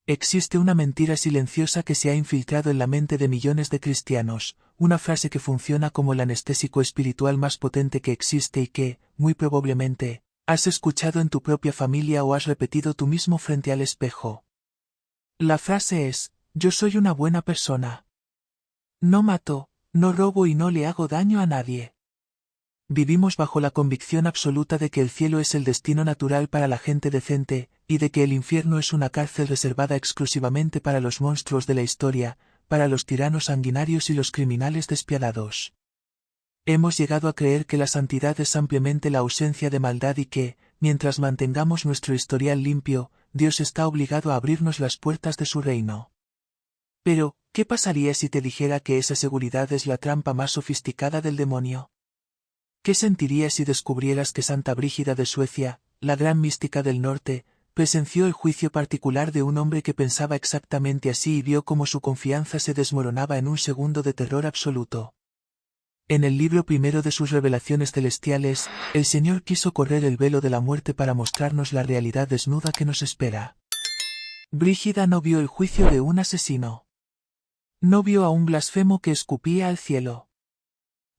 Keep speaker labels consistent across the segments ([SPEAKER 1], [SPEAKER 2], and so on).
[SPEAKER 1] Existe una mentira silenciosa que se ha infiltrado en la mente de millones de cristianos, una frase que funciona como el anestésico espiritual más potente que existe y que, muy probablemente, has escuchado en tu propia familia o has repetido tú mismo frente al espejo. La frase es: yo soy una buena persona. No mato, no robo y no le hago daño a nadie. Vivimos bajo la convicción absoluta de que el cielo es el destino natural para la gente decente, y de que el infierno es una cárcel reservada exclusivamente para los monstruos de la historia, para los tiranos sanguinarios y los criminales despiadados. Hemos llegado a creer que la santidad es ampliamente la ausencia de maldad y que, mientras mantengamos nuestro historial limpio, Dios está obligado a abrirnos las puertas de su reino. Pero, ¿qué pasaría si te dijera que esa seguridad es la trampa más sofisticada del demonio? ¿Qué sentirías si descubrieras que Santa Brígida de Suecia, la gran mística del norte, presenció el juicio particular de un hombre que pensaba exactamente así y vio cómo su confianza se desmoronaba en un segundo de terror absoluto? En el libro primero de sus revelaciones celestiales, el Señor quiso correr el velo de la muerte para mostrarnos la realidad desnuda que nos espera. Brígida no vio el juicio de un asesino. No vio a un blasfemo que escupía al cielo.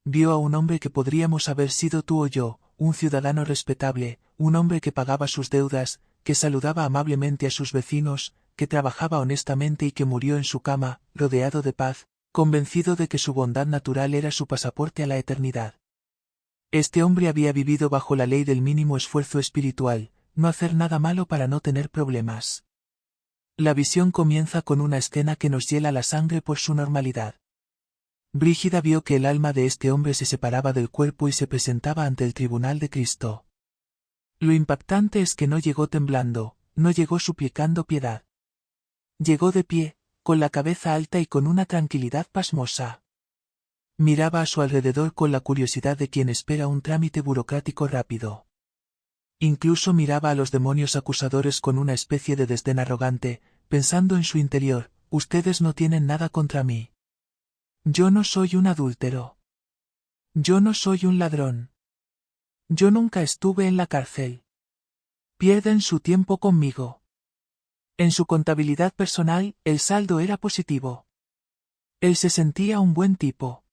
[SPEAKER 1] Vio a un hombre que podríamos haber sido tú o yo, un ciudadano respetable, un hombre que pagaba sus deudas, que saludaba amablemente a sus vecinos, que trabajaba honestamente y que murió en su cama, rodeado de paz, convencido de que su bondad natural era su pasaporte a la eternidad. Este hombre había vivido bajo la ley del mínimo esfuerzo espiritual, no hacer nada malo para no tener problemas. La visión comienza con una escena que nos hiela la sangre por su normalidad. Brígida vio que el alma de este hombre se separaba del cuerpo y se presentaba ante el tribunal de Cristo. Lo impactante es que no llegó temblando, no llegó suplicando piedad. Llegó de pie, con la cabeza alta y con una tranquilidad pasmosa. Miraba a su alrededor con la curiosidad de quien espera un trámite burocrático rápido. Incluso miraba a los demonios acusadores con una especie de desdén arrogante, pensando en su interior: ustedes no tienen nada contra mí. Yo no soy un adúltero. Yo no soy un ladrón. Yo nunca estuve en la cárcel. Pierden su tiempo conmigo. En su contabilidad personal, el saldo era positivo. Él se sentía un buen tipo.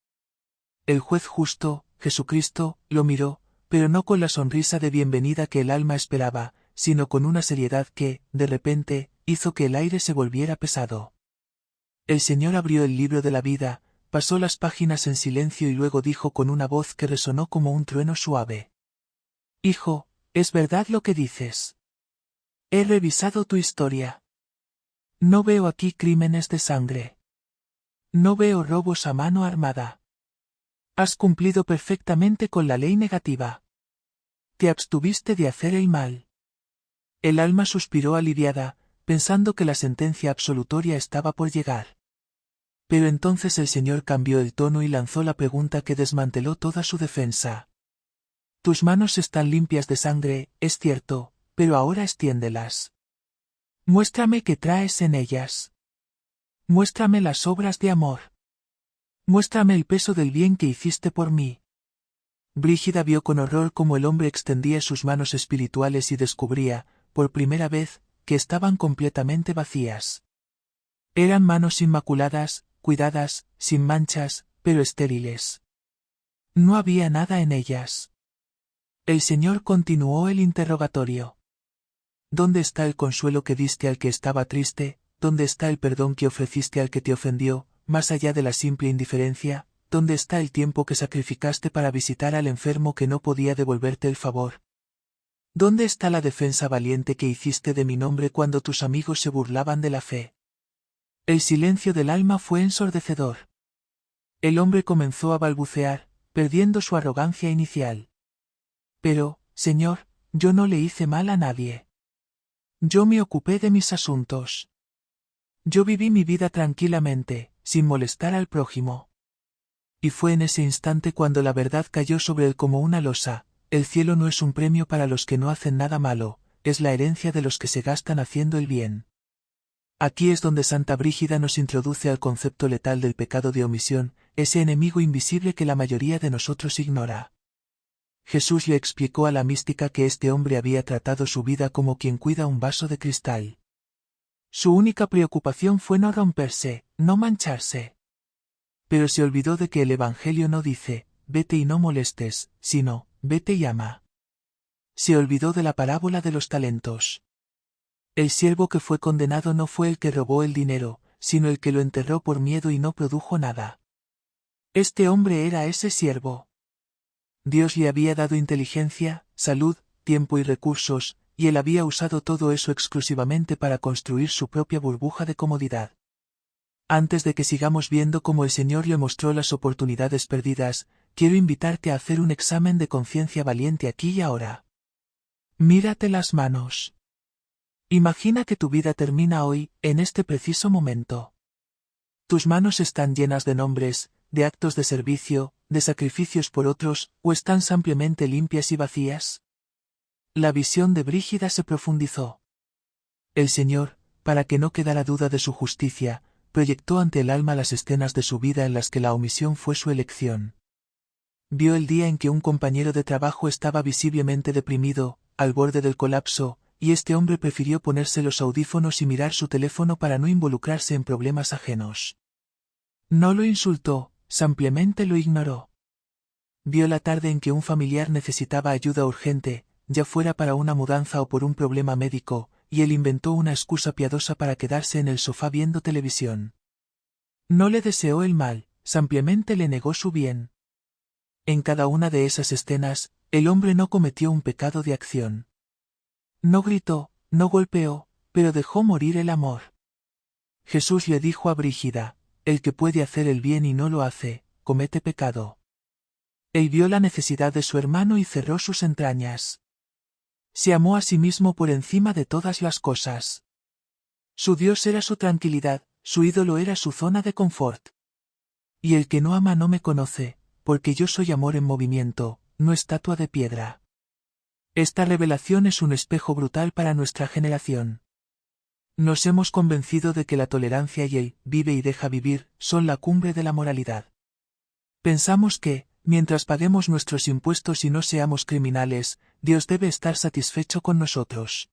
[SPEAKER 1] El juez justo, Jesucristo, lo miró, pero no con la sonrisa de bienvenida que el alma esperaba, sino con una seriedad que, de repente, hizo que el aire se volviera pesado. El Señor abrió el libro de la vida, pasó las páginas en silencio y luego dijo con una voz que resonó como un trueno suave: Hijo, es verdad lo que dices. He revisado tu historia. No veo aquí crímenes de sangre. No veo robos a mano armada. Has cumplido perfectamente con la ley negativa. Te abstuviste de hacer el mal. El alma suspiró aliviada, pensando que la sentencia absolutoria estaba por llegar. Pero entonces el Señor cambió el tono y lanzó la pregunta que desmanteló toda su defensa. Tus manos están limpias de sangre, es cierto, pero ahora extiéndelas. Muéstrame qué traes en ellas. Muéstrame las obras de amor. Muéstrame el peso del bien que hiciste por mí. Brígida vio con horror cómo el hombre extendía sus manos espirituales y descubría, por primera vez, que estaban completamente vacías. Eran manos inmaculadas, cuidadas, sin manchas, pero estériles. No había nada en ellas. El Señor continuó el interrogatorio. ¿Dónde está el consuelo que diste al que estaba triste? ¿Dónde está el perdón que ofreciste al que te ofendió, más allá de la simple indiferencia? ¿Dónde está el tiempo que sacrificaste para visitar al enfermo que no podía devolverte el favor? ¿Dónde está la defensa valiente que hiciste de mi nombre cuando tus amigos se burlaban de la fe? El silencio del alma fue ensordecedor. El hombre comenzó a balbucear, perdiendo su arrogancia inicial. Pero, Señor, yo no le hice mal a nadie. Yo me ocupé de mis asuntos. Yo viví mi vida tranquilamente, sin molestar al prójimo. Y fue en ese instante cuando la verdad cayó sobre él como una losa: el cielo no es un premio para los que no hacen nada malo, es la herencia de los que se gastan haciendo el bien. Aquí es donde Santa Brígida nos introduce al concepto letal del pecado de omisión, ese enemigo invisible que la mayoría de nosotros ignora. Jesús le explicó a la mística que este hombre había tratado su vida como quien cuida un vaso de cristal. Su única preocupación fue no romperse, no mancharse. Pero se olvidó de que el Evangelio no dice, vete y no molestes, sino, vete y ama. Se olvidó de la parábola de los talentos. El siervo que fue condenado no fue el que robó el dinero, sino el que lo enterró por miedo y no produjo nada. Este hombre era ese siervo. Dios le había dado inteligencia, salud, tiempo y recursos, y él había usado todo eso exclusivamente para construir su propia burbuja de comodidad. Antes de que sigamos viendo cómo el Señor le mostró las oportunidades perdidas, quiero invitarte a hacer un examen de conciencia valiente aquí y ahora. Mírate las manos. Imagina que tu vida termina hoy, en este preciso momento. Tus manos están llenas de nombres, de actos de servicio, de sacrificios por otros, o están ampliamente limpias y vacías. La visión de Brígida se profundizó. El Señor, para que no quedara duda de su justicia, proyectó ante el alma las escenas de su vida en las que la omisión fue su elección. Vio el día en que un compañero de trabajo estaba visiblemente deprimido, al borde del colapso, y este hombre prefirió ponerse los audífonos y mirar su teléfono para no involucrarse en problemas ajenos. No lo insultó, simplemente lo ignoró. Vio la tarde en que un familiar necesitaba ayuda urgente, ya fuera para una mudanza o por un problema médico, y él inventó una excusa piadosa para quedarse en el sofá viendo televisión. No le deseó el mal, simplemente le negó su bien. En cada una de esas escenas, el hombre no cometió un pecado de acción. No gritó, no golpeó, pero dejó morir el amor. Jesús le dijo a Brígida, el que puede hacer el bien y no lo hace, comete pecado. Él vio la necesidad de su hermano y cerró sus entrañas. Se amó a sí mismo por encima de todas las cosas. Su Dios era su tranquilidad, su ídolo era su zona de confort. Y el que no ama no me conoce, porque yo soy amor en movimiento, no estatua de piedra. Esta revelación es un espejo brutal para nuestra generación. Nos hemos convencido de que la tolerancia y el vive y deja vivir son la cumbre de la moralidad. Pensamos que, mientras paguemos nuestros impuestos y no seamos criminales, Dios debe estar satisfecho con nosotros.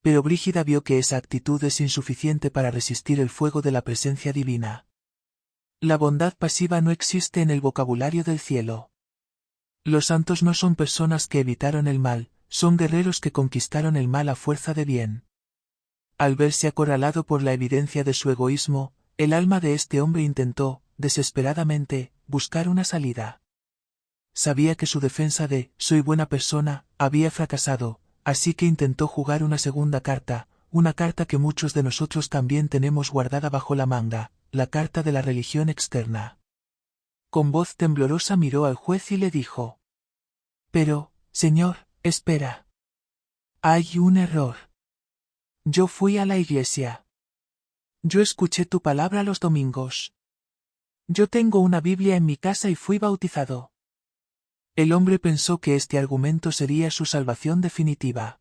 [SPEAKER 1] Pero Brígida vio que esa actitud es insuficiente para resistir el fuego de la presencia divina. La bondad pasiva no existe en el vocabulario del cielo. Los santos no son personas que evitaron el mal, son guerreros que conquistaron el mal a fuerza de bien. Al verse acorralado por la evidencia de su egoísmo, el alma de este hombre intentó, desesperadamente, buscar una salida. Sabía que su defensa de «soy buena persona» había fracasado, así que intentó jugar una segunda carta, una carta que muchos de nosotros también tenemos guardada bajo la manga, la carta de la religión externa. Con voz temblorosa miró al juez y le dijo: «Pero, señor, espera. Hay un error. Yo fui a la iglesia. Yo escuché tu palabra los domingos. Yo tengo una Biblia en mi casa y fui bautizado». El hombre pensó que este argumento sería su salvación definitiva.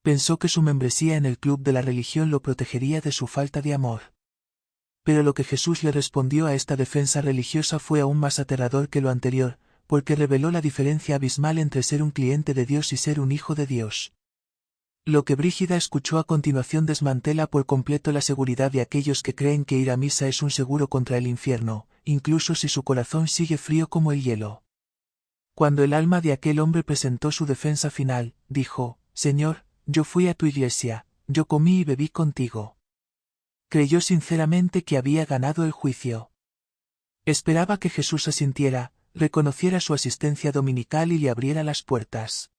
[SPEAKER 1] Pensó que su membresía en el club de la religión lo protegería de su falta de amor. Pero lo que Jesús le respondió a esta defensa religiosa fue aún más aterrador que lo anterior, porque reveló la diferencia abismal entre ser un cliente de Dios y ser un hijo de Dios. Lo que Brígida escuchó a continuación desmantela por completo la seguridad de aquellos que creen que ir a misa es un seguro contra el infierno, incluso si su corazón sigue frío como el hielo. Cuando el alma de aquel hombre presentó su defensa final, dijo: «Señor, yo fui a tu iglesia, yo comí y bebí contigo». Creyó sinceramente que había ganado el juicio. Esperaba que Jesús asintiera, reconociera su asistencia dominical y le abriera las puertas.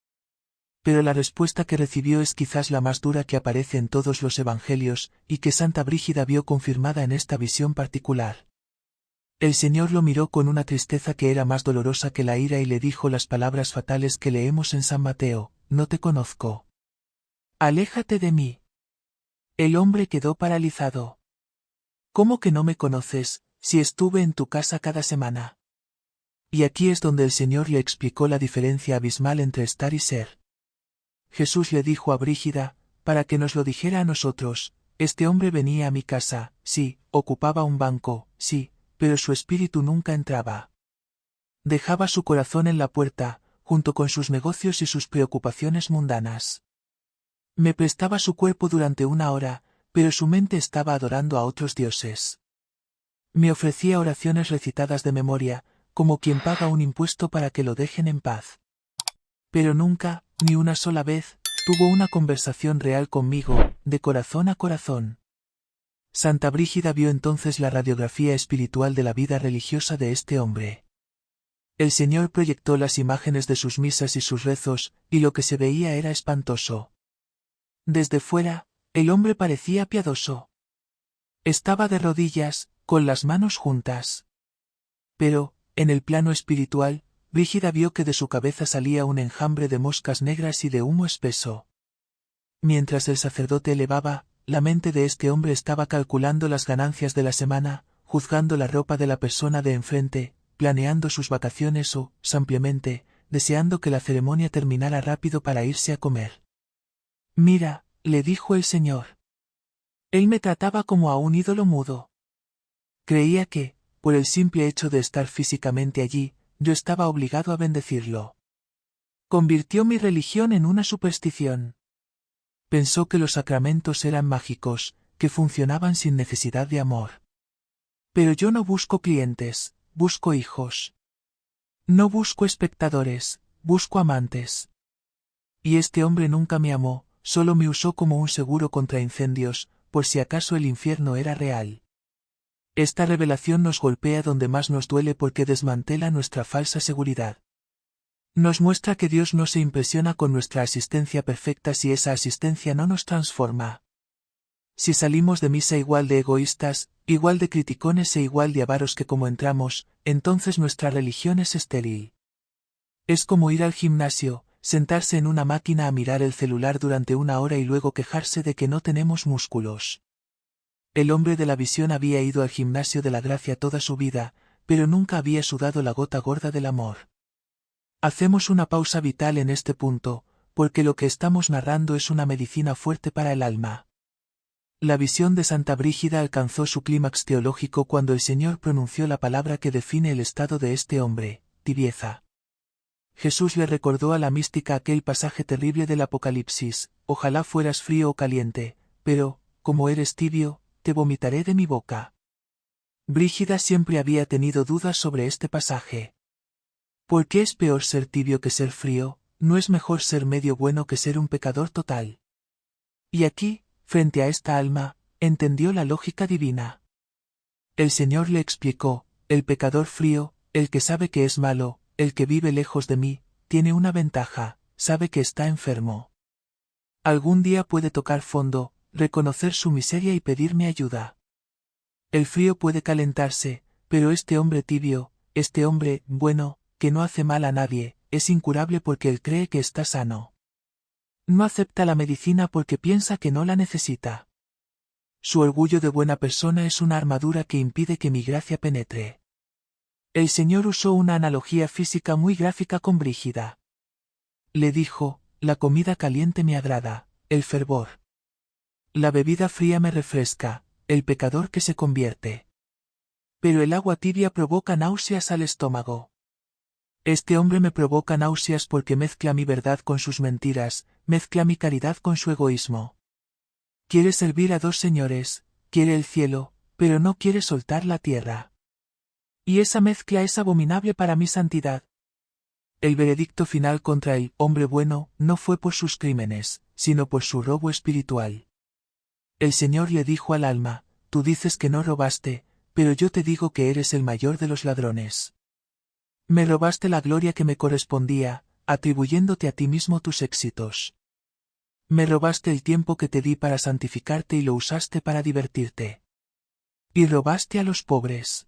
[SPEAKER 1] Pero la respuesta que recibió es quizás la más dura que aparece en todos los evangelios, y que Santa Brígida vio confirmada en esta visión particular. El Señor lo miró con una tristeza que era más dolorosa que la ira y le dijo las palabras fatales que leemos en San Mateo: «No te conozco. Aléjate de mí». El hombre quedó paralizado. «¿Cómo que no me conoces, si estuve en tu casa cada semana?» Y aquí es donde el Señor le explicó la diferencia abismal entre estar y ser. Jesús le dijo a Brígida, para que nos lo dijera a nosotros: «Este hombre venía a mi casa, sí, ocupaba un banco, sí, pero su espíritu nunca entraba. Dejaba su corazón en la puerta, junto con sus negocios y sus preocupaciones mundanas. Me prestaba su cuerpo durante 1 hora, pero su mente estaba adorando a otros dioses. Me ofrecía oraciones recitadas de memoria, como quien paga un impuesto para que lo dejen en paz. Pero nunca, ni una sola vez, tuvo una conversación real conmigo, de corazón a corazón. Santa Brígida vio entonces la radiografía espiritual de la vida religiosa de este hombre. El Señor proyectó las imágenes de sus misas y sus rezos, y lo que se veía era espantoso. Desde fuera, el hombre parecía piadoso. Estaba de rodillas, con las manos juntas. Pero, en el plano espiritual, Brígida vio que de su cabeza salía un enjambre de moscas negras y de humo espeso. Mientras el sacerdote elevaba, la mente de este hombre estaba calculando las ganancias de la semana, juzgando la ropa de la persona de enfrente, planeando sus vacaciones o, simplemente, deseando que la ceremonia terminara rápido para irse a comer. «Mira», le dijo el Señor. Él me trataba como a un ídolo mudo. Creía que, por el simple hecho de estar físicamente allí, yo estaba obligado a bendecirlo. Convirtió mi religión en una superstición. Pensó que los sacramentos eran mágicos, que funcionaban sin necesidad de amor. Pero yo no busco clientes, busco hijos. No busco espectadores, busco amantes. Y este hombre nunca me amó, solo me usó como un seguro contra incendios, por si acaso el infierno era real. Esta revelación nos golpea donde más nos duele porque desmantela nuestra falsa seguridad. Nos muestra que Dios no se impresiona con nuestra asistencia perfecta si esa asistencia no nos transforma. Si salimos de misa igual de egoístas, igual de criticones e igual de avaros que como entramos, entonces nuestra religión es estéril. Es como ir al gimnasio, sentarse en una máquina a mirar el celular durante una hora y luego quejarse de que no tenemos músculos. El hombre de la visión había ido al gimnasio de la gracia toda su vida, pero nunca había sudado la gota gorda del amor. Hacemos una pausa vital en este punto, porque lo que estamos narrando es una medicina fuerte para el alma. La visión de Santa Brígida alcanzó su clímax teológico cuando el Señor pronunció la palabra que define el estado de este hombre, tibieza. Jesús le recordó a la mística aquel pasaje terrible del Apocalipsis: ojalá fueras frío o caliente, pero, como eres tibio, te vomitaré de mi boca. Brígida siempre había tenido dudas sobre este pasaje. ¿Por qué es peor ser tibio que ser frío? ¿No es mejor ser medio bueno que ser un pecador total? Y aquí, frente a esta alma, entendió la lógica divina. El Señor le explicó: el pecador frío, el que sabe que es malo, el que vive lejos de mí, tiene una ventaja, sabe que está enfermo. Algún día puede tocar fondo, reconocer su miseria y pedirme ayuda. El frío puede calentarse, pero este hombre tibio, este hombre bueno, que no hace mal a nadie, es incurable porque él cree que está sano. No acepta la medicina porque piensa que no la necesita. Su orgullo de buena persona es una armadura que impide que mi gracia penetre. El Señor usó una analogía física muy gráfica con Brígida. Le dijo: la comida caliente me agrada, el fervor. La bebida fría me refresca, el pecador que se convierte. Pero el agua tibia provoca náuseas al estómago. Este hombre me provoca náuseas porque mezcla mi verdad con sus mentiras, mezcla mi caridad con su egoísmo. Quiere servir a dos señores, quiere el cielo, pero no quiere soltar la tierra. Y esa mezcla es abominable para mi santidad. El veredicto final contra el hombre bueno no fue por sus crímenes, sino por su robo espiritual. El Señor le dijo al alma: tú dices que no robaste, pero yo te digo que eres el mayor de los ladrones. Me robaste la gloria que me correspondía, atribuyéndote a ti mismo tus éxitos. Me robaste el tiempo que te di para santificarte y lo usaste para divertirte. Y robaste a los pobres.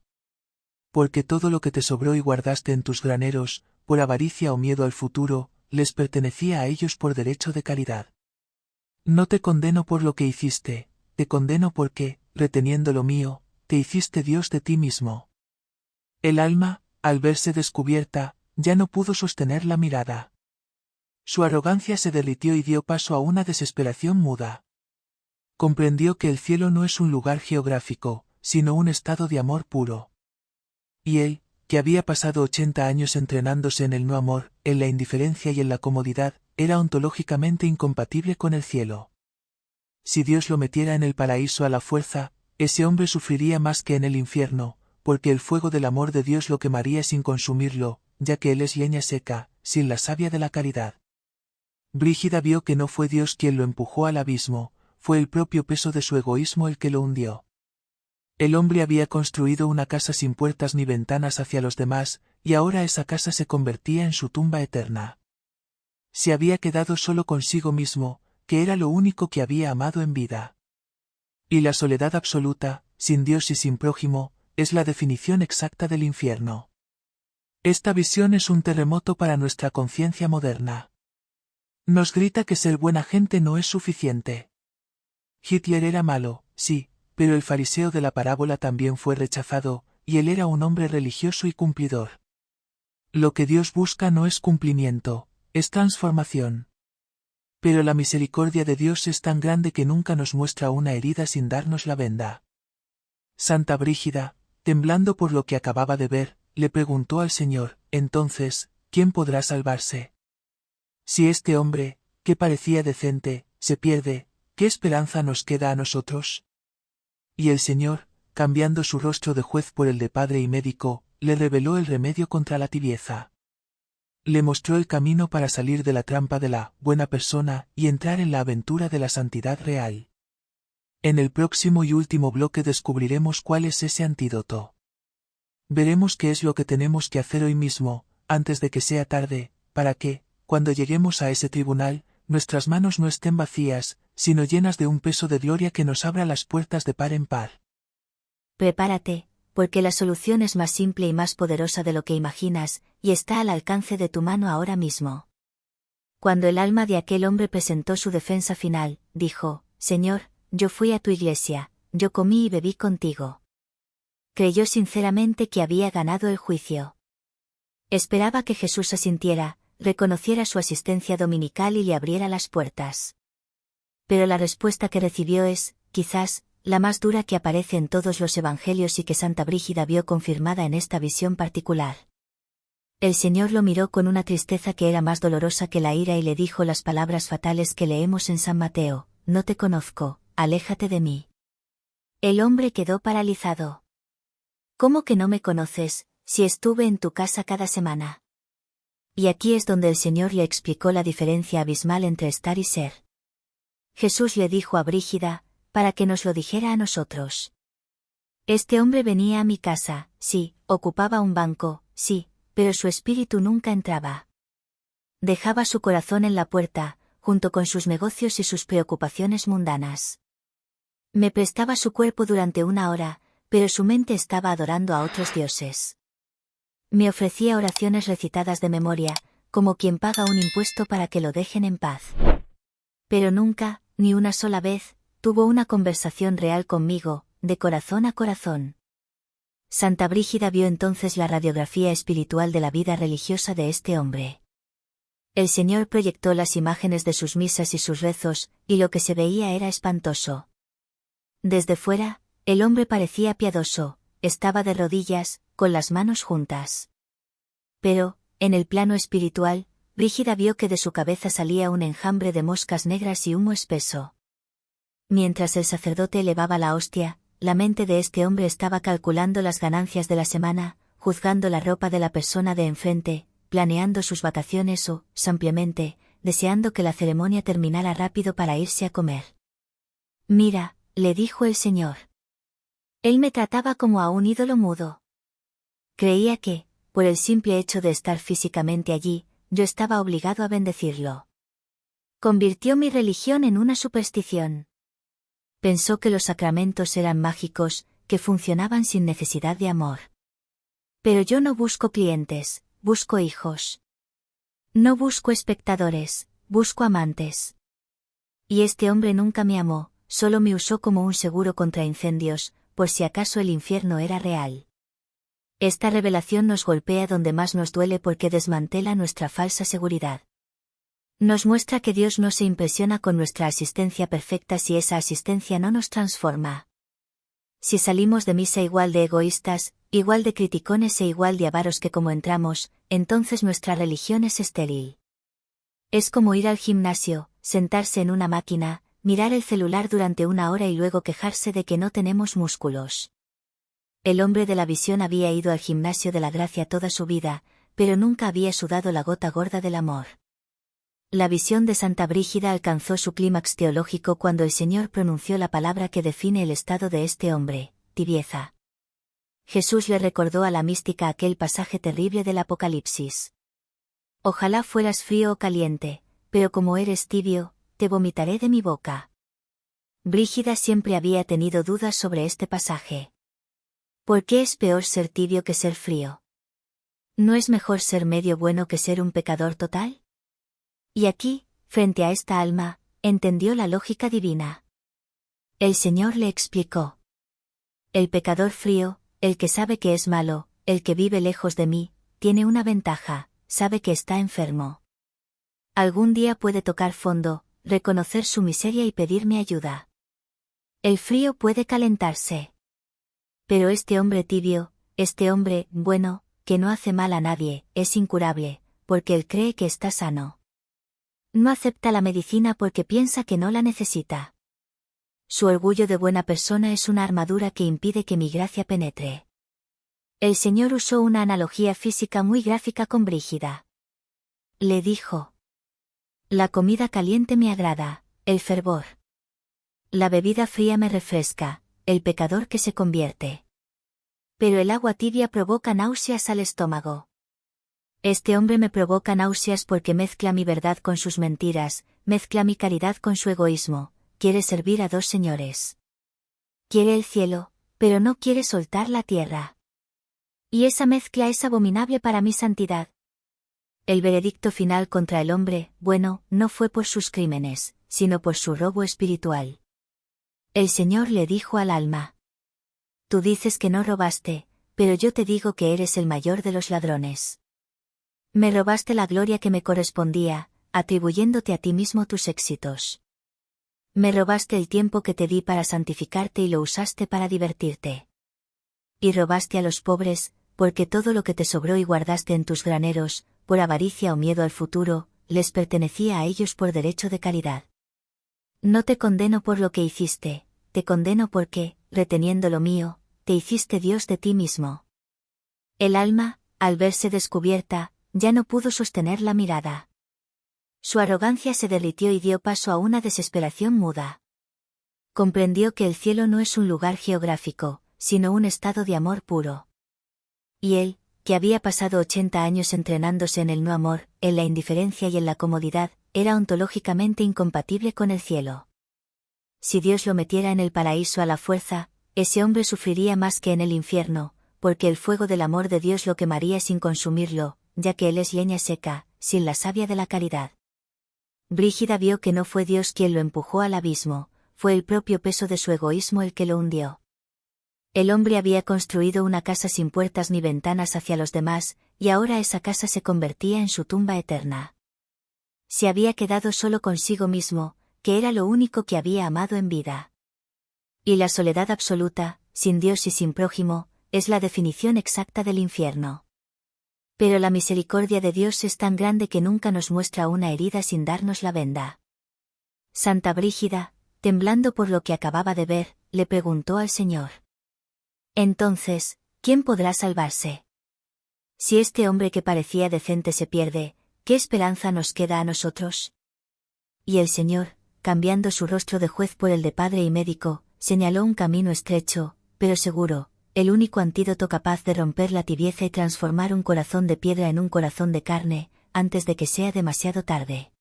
[SPEAKER 1] Porque todo lo que te sobró y guardaste en tus graneros, por avaricia o miedo al futuro, les pertenecía a ellos por derecho de caridad. No te condeno por lo que hiciste, te condeno porque, reteniendo lo mío, te hiciste Dios de ti mismo. El alma, al verse descubierta, ya no pudo sostener la mirada. Su arrogancia se derritió y dio paso a una desesperación muda. Comprendió que el cielo no es un lugar geográfico, sino un estado de amor puro. Y él, que había pasado 80 años entrenándose en el no amor, en la indiferencia y en la comodidad, era ontológicamente incompatible con el cielo. si Dios lo metiera en el paraíso a la fuerza, ese hombre sufriría más que en el infierno, porque el fuego del amor de Dios lo quemaría sin consumirlo, ya que él es leña seca, sin la savia de la caridad. Brígida vio que no fue Dios quien lo empujó al abismo, fue el propio peso de su egoísmo el que lo hundió. El hombre había construido una casa sin puertas ni ventanas hacia los demás, y ahora esa casa se convertía en su tumba eterna. Se había quedado solo consigo mismo, que era lo único que había amado en vida. Y la soledad absoluta, sin Dios y sin prójimo, es la definición exacta del infierno. Esta visión es un terremoto para nuestra conciencia moderna. Nos grita que ser buena gente no es suficiente. Hitler era malo, sí, pero el fariseo de la parábola también fue rechazado, y él era un hombre religioso y cumplidor. Lo que Dios busca no es cumplimiento, es transformación. Pero la misericordia de Dios es tan grande que nunca nos muestra una herida sin darnos la venda. Santa Brígida, temblando por lo que acababa de ver, le preguntó al Señor, entonces, ¿quién podrá salvarse? Si este hombre, que parecía decente, se pierde, ¿qué esperanza nos queda a nosotros? Y el Señor, cambiando su rostro de juez por el de padre y médico, le reveló el remedio contra la tibieza. Le mostró el camino para salir de la trampa de la buena persona y entrar en la aventura de la santidad real. En el próximo y último bloque descubriremos cuál es ese antídoto. Veremos qué es lo que tenemos que hacer hoy mismo, antes de que sea tarde, para que, cuando lleguemos a ese tribunal, nuestras manos no estén vacías, sino llenas de un peso de gloria que nos abra las puertas de par en par.
[SPEAKER 2] Prepárate, porque la solución es más simple y más poderosa de lo que imaginas, y está al alcance de tu mano ahora mismo. Cuando el alma de aquel hombre presentó su defensa final, dijo, Señor, yo fui a tu iglesia, yo comí y bebí contigo. Creyó sinceramente que había ganado el juicio. Esperaba que Jesús asintiera, reconociera su asistencia dominical y le abriera las puertas. Pero la respuesta que recibió es, quizás, la más dura que aparece en todos los evangelios y que Santa Brígida vio confirmada en esta visión particular. El Señor lo miró con una tristeza que era más dolorosa que la ira y le dijo las palabras fatales que leemos en San Mateo, no te conozco, aléjate de mí. El hombre quedó paralizado. ¿Cómo que no me conoces, si estuve en tu casa cada semana? Y aquí es donde el Señor le explicó la diferencia abismal entre estar y ser. Jesús le dijo a Brígida, para que nos lo dijera a nosotros. Este hombre venía a mi casa, sí, ocupaba un banco, sí, pero su espíritu nunca entraba. Dejaba su corazón en la puerta, junto con sus negocios y sus preocupaciones mundanas. Me prestaba su cuerpo durante 1 hora, pero su mente estaba adorando a otros dioses. Me ofrecía oraciones recitadas de memoria, como quien paga un impuesto para que lo dejen en paz. Pero nunca, ni una sola vez, tuvo una conversación real conmigo, de corazón a corazón. Santa Brígida vio entonces la radiografía espiritual de la vida religiosa de este hombre. El Señor proyectó las imágenes de sus misas y sus rezos, y lo que se veía era espantoso. Desde fuera, el hombre parecía piadoso, estaba de rodillas, con las manos juntas. Pero, en el plano espiritual, Brígida vio que de su cabeza salía un enjambre de moscas negras y humo espeso. Mientras el sacerdote elevaba la hostia, la mente de este hombre estaba calculando las ganancias de la semana, juzgando la ropa de la persona de enfrente, planeando sus vacaciones o, simplemente, deseando que la ceremonia terminara rápido para irse a comer. Mira, le dijo el Señor. Él me trataba como a un ídolo mudo. Creía que, por el simple hecho de estar físicamente allí, yo estaba obligado a bendecirlo. Convirtió mi religión en una superstición. Pensó que los sacramentos eran mágicos, que funcionaban sin necesidad de amor. Pero yo no busco clientes, busco hijos. No busco espectadores, busco amantes. Y este hombre nunca me amó, solo me usó como un seguro contra incendios, por si acaso el infierno era real. Esta revelación nos golpea donde más nos duele porque desmantela nuestra falsa seguridad. Nos muestra que Dios no se impresiona con nuestra asistencia perfecta si esa asistencia no nos transforma. Si salimos de misa igual de egoístas, igual de criticones e igual de avaros que como entramos, entonces nuestra religión es estéril. Es como ir al gimnasio, sentarse en una máquina, mirar el celular durante 1 hora y luego quejarse de que no tenemos músculos. El hombre de la visión había ido al gimnasio de la gracia toda su vida, pero nunca había sudado la gota gorda del amor. La visión de Santa Brígida alcanzó su clímax teológico cuando el Señor pronunció la palabra que define el estado de este hombre: tibieza. Jesús le recordó a la mística aquel pasaje terrible del Apocalipsis. Ojalá fueras frío o caliente, pero como eres tibio, te vomitaré de mi boca. Brígida siempre había tenido dudas sobre este pasaje. ¿Por qué es peor ser tibio que ser frío? ¿No es mejor ser medio bueno que ser un pecador total? Y aquí, frente a esta alma, entendió la lógica divina. El Señor le explicó. El pecador frío, el que sabe que es malo, el que vive lejos de mí, tiene una ventaja: sabe que está enfermo. Algún día puede tocar fondo, reconocer su miseria y pedirme ayuda. El frío puede calentarse. Pero este hombre tibio, este hombre bueno, que no hace mal a nadie, es incurable, porque él cree que está sano. No acepta la medicina porque piensa que no la necesita. Su orgullo de buena persona es una armadura que impide que mi gracia penetre. El Señor usó una analogía física muy gráfica con Brígida. Le dijo: la comida caliente me agrada, el fervor. La bebida fría me refresca, el pecador que se convierte. Pero el agua tibia provoca náuseas al estómago. Este hombre me provoca náuseas porque mezcla mi verdad con sus mentiras, mezcla mi caridad con su egoísmo, quiere servir a dos señores. Quiere el cielo, pero no quiere soltar la tierra. Y esa mezcla es abominable para mi santidad. El veredicto final contra el hombre bueno no fue por sus crímenes, sino por su robo espiritual. El Señor le dijo al alma: tú dices que no robaste, pero yo te digo que eres el mayor de los ladrones. Me robaste la gloria que me correspondía, atribuyéndote a ti mismo tus éxitos. Me robaste el tiempo que te di para santificarte y lo usaste para divertirte. Y robaste a los pobres, porque todo lo que te sobró y guardaste en tus graneros, por avaricia o miedo al futuro, les pertenecía a ellos por derecho de caridad. No te condeno por lo que hiciste, te condeno porque, reteniendo lo mío, te hiciste Dios de ti mismo. El alma, al verse descubierta, ya no pudo sostener la mirada. Su arrogancia se derritió y dio paso a una desesperación muda. Comprendió que el cielo no es un lugar geográfico, sino un estado de amor puro. Y él, que había pasado 80 años entrenándose en el no amor, en la indiferencia y en la comodidad, era ontológicamente incompatible con el cielo. Si Dios lo metiera en el paraíso a la fuerza, ese hombre sufriría más que en el infierno, porque el fuego del amor de Dios lo quemaría sin consumirlo, ya que él es leña seca, sin la savia de la caridad. Brígida vio que no fue Dios quien lo empujó al abismo, fue el propio peso de su egoísmo el que lo hundió. El hombre había construido una casa sin puertas ni ventanas hacia los demás, y ahora esa casa se convertía en su tumba eterna. Se había quedado solo consigo mismo, que era lo único que había amado en vida. Y la soledad absoluta, sin Dios y sin prójimo, es la definición exacta del infierno. Pero la misericordia de Dios es tan grande que nunca nos muestra una herida sin darnos la venda. Santa Brígida, temblando por lo que acababa de ver, le preguntó al Señor: entonces, ¿quién podrá salvarse? Si este hombre que parecía decente se pierde, ¿qué esperanza nos queda a nosotros? Y el Señor, cambiando su rostro de juez por el de padre y médico, señaló un camino estrecho, pero seguro, el único antídoto capaz de romper la tibieza y transformar un corazón de piedra en un corazón de carne, antes de que sea demasiado tarde.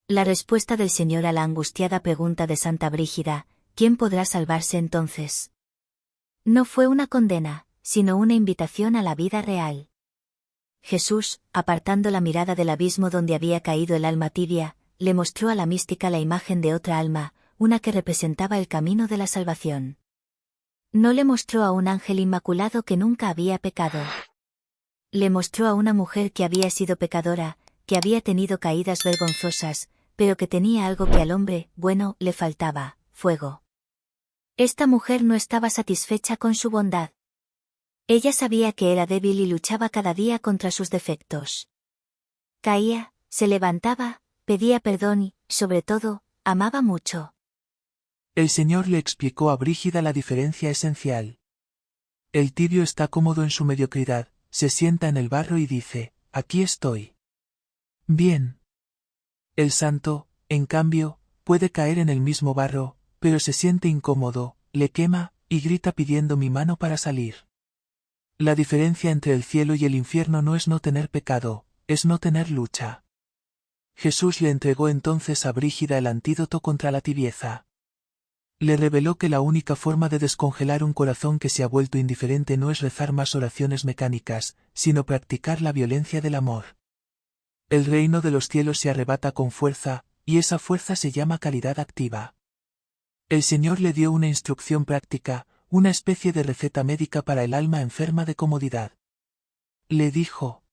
[SPEAKER 2] La respuesta del Señor a la angustiada pregunta de Santa Brígida: ¿quién podrá salvarse entonces? No fue una condena, sino una invitación a la vida real. Jesús, apartando la mirada del abismo donde había caído el alma tibia, le mostró a la mística la imagen de otra alma, una que representaba el camino de la salvación. No le mostró a un ángel inmaculado que nunca había pecado. Le mostró a una mujer que había sido pecadora, que había tenido caídas vergonzosas, pero que tenía algo que al hombre bueno le faltaba: fuego. Esta mujer no estaba satisfecha con su bondad. Ella sabía que era débil y luchaba cada día contra sus defectos. Caía, se levantaba, pedía perdón y, sobre todo, amaba mucho.
[SPEAKER 1] El Señor le explicó a Brígida la diferencia esencial. El tibio está cómodo en su mediocridad, se sienta en el barro y dice, aquí estoy. Bien. El santo, en cambio, puede caer en el mismo barro, pero se siente incómodo, le quema, y grita pidiendo mi mano para salir. La diferencia entre el cielo y el infierno no es no tener pecado, es no tener lucha. Jesús le entregó entonces a Brígida el antídoto contra la tibieza. Le reveló que la única forma de descongelar un corazón que se ha vuelto indiferente no es rezar más oraciones mecánicas, sino practicar la violencia del amor. El reino de los cielos se arrebata con fuerza, y esa fuerza se llama caridad activa. El Señor le dio una instrucción práctica, una especie de receta médica para el alma enferma de comodidad. Le dijo: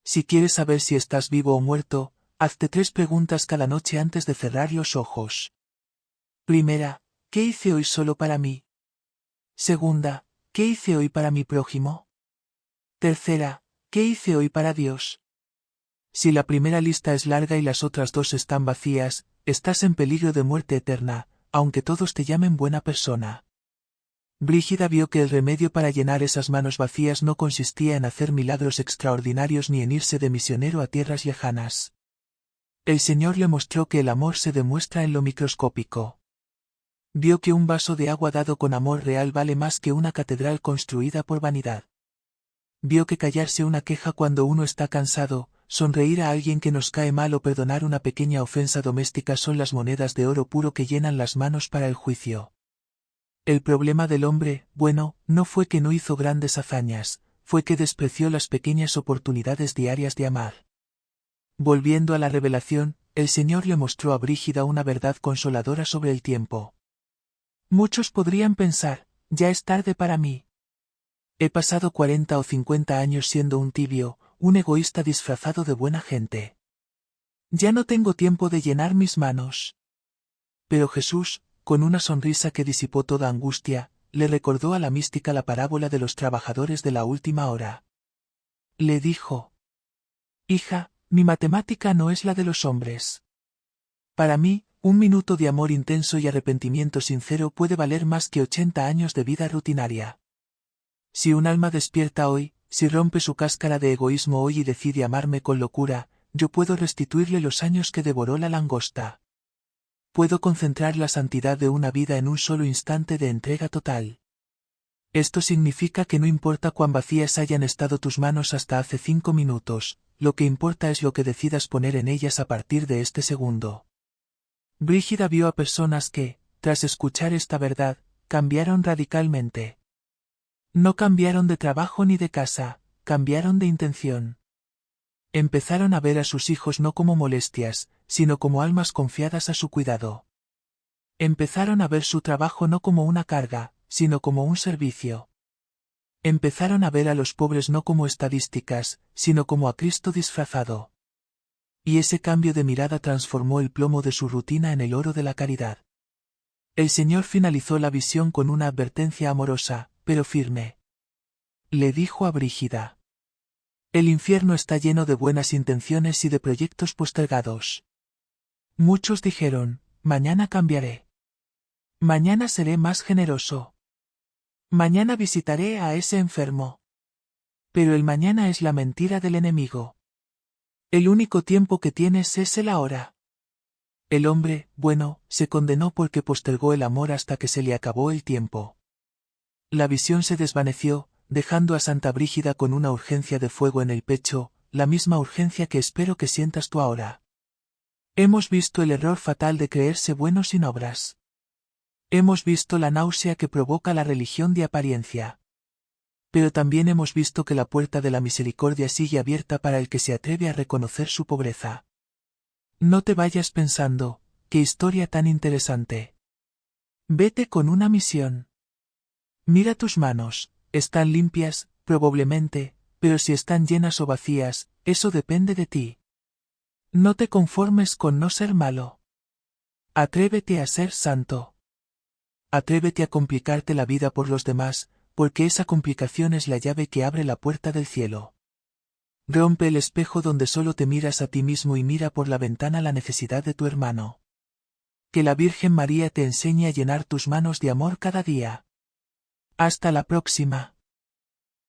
[SPEAKER 1] si quieres saber si estás vivo o muerto, hazte 3 preguntas cada noche antes de cerrar los ojos. Primera, ¿qué hice hoy solo para mí? Segunda, ¿qué hice hoy para mi prójimo? Tercera, ¿qué hice hoy para Dios? Si la primera lista es larga y las otras 2 están vacías, estás en peligro de muerte eterna, aunque todos te llamen buena persona. Brígida vio que el remedio para llenar esas manos vacías no consistía en hacer milagros extraordinarios ni en irse de misionero a tierras lejanas. El Señor le mostró que el amor se demuestra en lo microscópico. Vio que un vaso de agua dado con amor real vale más que una catedral construida por vanidad. Vio que callarse una queja cuando uno está cansado, sonreír a alguien que nos cae mal o perdonar una pequeña ofensa doméstica son las monedas de oro puro que llenan las manos para el juicio. El problema del hombre, bueno, no fue que no hizo grandes hazañas, fue que despreció las pequeñas oportunidades diarias de amar. Volviendo a la revelación, el Señor le mostró a Brígida una verdad consoladora sobre el tiempo. Muchos podrían pensar, ya es tarde para mí. He pasado 40 o 50 años siendo un tibio, un egoísta disfrazado de buena gente. Ya no tengo tiempo de llenar mis manos. Pero Jesús, con una sonrisa que disipó toda angustia, le recordó a la mística la parábola de los trabajadores de la última hora. Le dijo: hija, mi matemática no es la de los hombres. Para mí, un minuto de amor intenso y arrepentimiento sincero puede valer más que 80 años de vida rutinaria. Si un alma despierta hoy, si rompe su cáscara de egoísmo hoy y decide amarme con locura, yo puedo restituirle los años que devoró la langosta. Puedo concentrar la santidad de una vida en un solo instante de entrega total. Esto significa que no importa cuán vacías hayan estado tus manos hasta hace 5 minutos, lo que importa es lo que decidas poner en ellas a partir de este segundo. Brígida vio a personas que, tras escuchar esta verdad, cambiaron radicalmente. No cambiaron de trabajo ni de casa, cambiaron de intención. Empezaron a ver a sus hijos no como molestias, sino como almas confiadas a su cuidado. Empezaron a ver su trabajo no como una carga, sino como un servicio. Empezaron a ver a los pobres no como estadísticas, sino como a Cristo disfrazado. Y ese cambio de mirada transformó el plomo de su rutina en el oro de la caridad. El Señor finalizó la visión con una advertencia amorosa, pero firme. Le dijo a Brígida: el infierno está lleno de buenas intenciones y de proyectos postergados. Muchos dijeron: mañana cambiaré. Mañana seré más generoso. Mañana visitaré a ese enfermo. Pero el mañana es la mentira del enemigo. El único tiempo que tienes es el ahora. El hombre, bueno, se condenó porque postergó el amor hasta que se le acabó el tiempo. La visión se desvaneció, dejando a Santa Brígida con una urgencia de fuego en el pecho, la misma urgencia que espero que sientas tú ahora. Hemos visto el error fatal de creerse buenos sin obras. Hemos visto la náusea que provoca la religión de apariencia. Pero también hemos visto que la puerta de la misericordia sigue abierta para el que se atreve a reconocer su pobreza. No te vayas pensando, qué historia tan interesante. Vete con una misión. Mira tus manos, están limpias, probablemente, pero si están llenas o vacías, eso depende de ti. No te conformes con no ser malo. Atrévete a ser santo. Atrévete a complicarte la vida por los demás, porque esa complicación es la llave que abre la puerta del cielo. Rompe el espejo donde solo te miras a ti mismo y mira por la ventana la necesidad de tu hermano. Que la Virgen María te enseñe a llenar tus manos de amor cada día. Hasta la próxima.